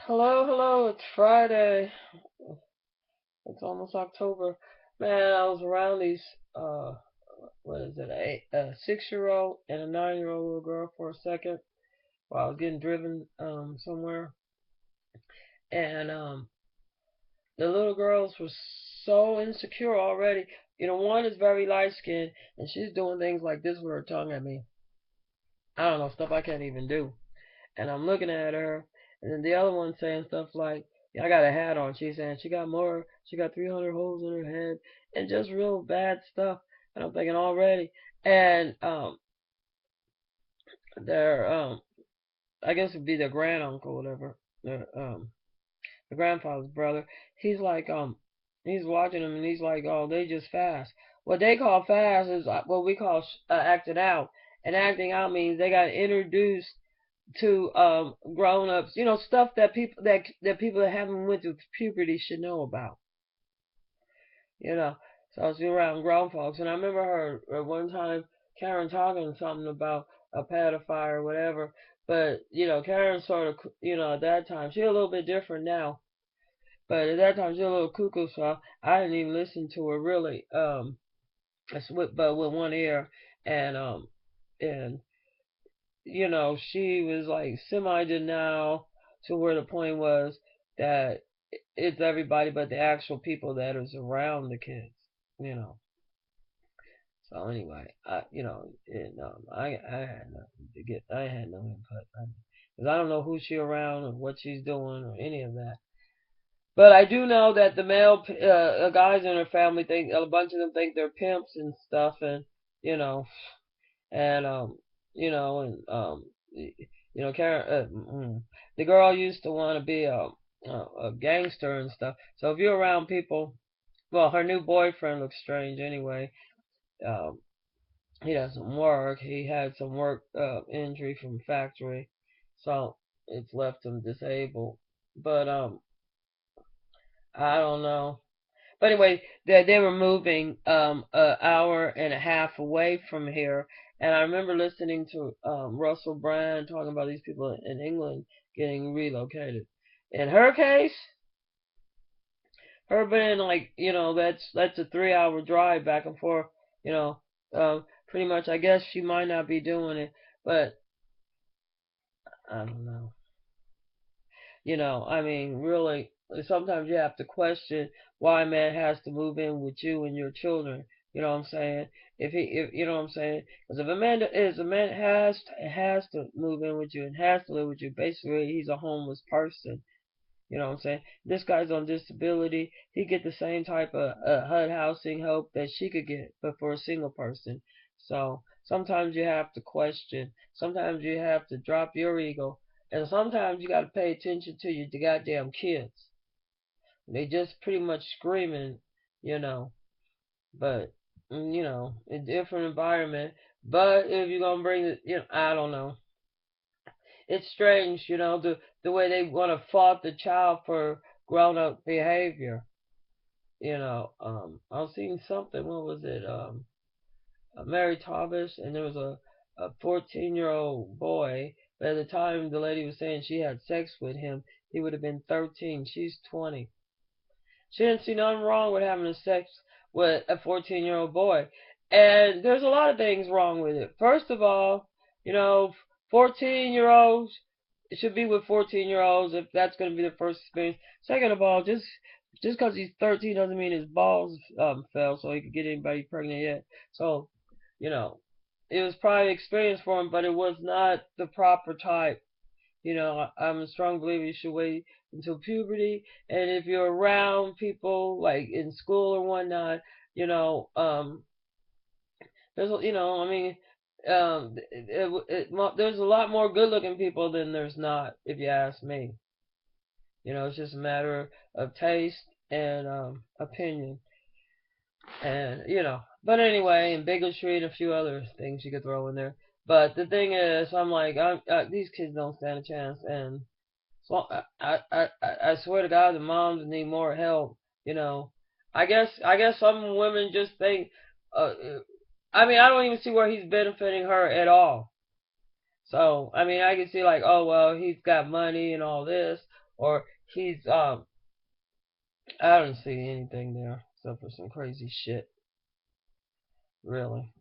Hello, hello, it's Friday. It's almost October. Man, I was around these, uh, what is it, a 6-year-old and a 9-year-old little girl for a second while I was getting driven, somewhere. And, the little girls were so insecure already. One is very light skinned and she's doing things like this with her tongue at me. I don't know, stuff I can't even do. And I'm looking at her, and then the other one saying stuff like, "Yeah, I got a hat on." She's saying she got 300 holes in her head, and just real bad stuff. And I'm thinking already, and their I guess it'd be their grand uncle, whatever, the grandfather's brother. He's like, he's watching them, and he's like, "Oh, they just fast." What they call fast is what we call acting out, and acting out means they got introduced to grown ups, stuff that people that haven't went through puberty should know about, you know. So I was around grown folks, and I remember her one time Karen talking something about a pedophile or whatever. But Karen sort of, at that time she's a little bit different now, but at that time she's a little cuckoo, so I didn't even listen to her really. But with one ear, and and she was like semi denial to where the point was that it's everybody but the actual people that is around the kids, you know. So anyway, I had nothing to get. I had no input because I don't know who she around or what she's doing or any of that. But I do know that the male guys in her family think a bunch of them think they're pimps and stuff, and you know, and Karen, the girl used to want to be a gangster and stuff. So if you're around people, well, her new boyfriend looks strange anyway. Um, he doesn't work. He had some work injury from factory, so it's left him disabled. But I don't know. But anyway, they were moving an hour and a half away from here, and I remember listening to Russell Brand talking about these people in England getting relocated. In her case, her being like, that's a 3-hour drive back and forth. You know, pretty much. I guess she might not be doing it, but I don't know. I mean, really, sometimes you have to question why a man has to move in with you and your children. You know what I'm saying? If you know what I'm saying? Because if a man has to move in with you and has to live with you, basically he's a homeless person. You know what I'm saying? This guy's on disability. He get the same type of HUD housing help that she could get, but for a single person. So sometimes you have to question. Sometimes you have to drop your ego, and sometimes you got to pay attention to your goddamn kids. They just pretty much screaming, you know. But a different environment. But if you're gonna bring it, I don't know. It's strange, the way they want to fault the child for grown up behavior. I was seeing something. What was it? Mary Thomas, and there was a 14-year-old boy. By the time the lady was saying she had sex with him, he would have been 13. She's 20. She didn't see nothing wrong with having a sex with a 14-year-old boy. And there's a lot of things wrong with it. First of all, 14-year-olds should be with 14-year-olds if that's going to be their first experience. Second of all, just because he's 13 doesn't mean his balls fell so he could get anybody pregnant yet. So, you know, it was probably experience for him, but it was not the proper type. I'm a strong believer you should wait until puberty, and if you're around people like in school or whatnot, you know, there's I mean, there's a lot more good-looking people than there's not, if you ask me. It's just a matter of taste and opinion, and But anyway, and bigotry and a few other things you could throw in there. But the thing is, I'm like, these kids don't stand a chance, and so I swear to God, the moms need more help. I guess some women just think. Uh, I mean, I don't even see where he's benefiting her at all. So I mean, I can see like, oh well, he's got money and all this. or he's. I don't see anything there except for some crazy shit, really.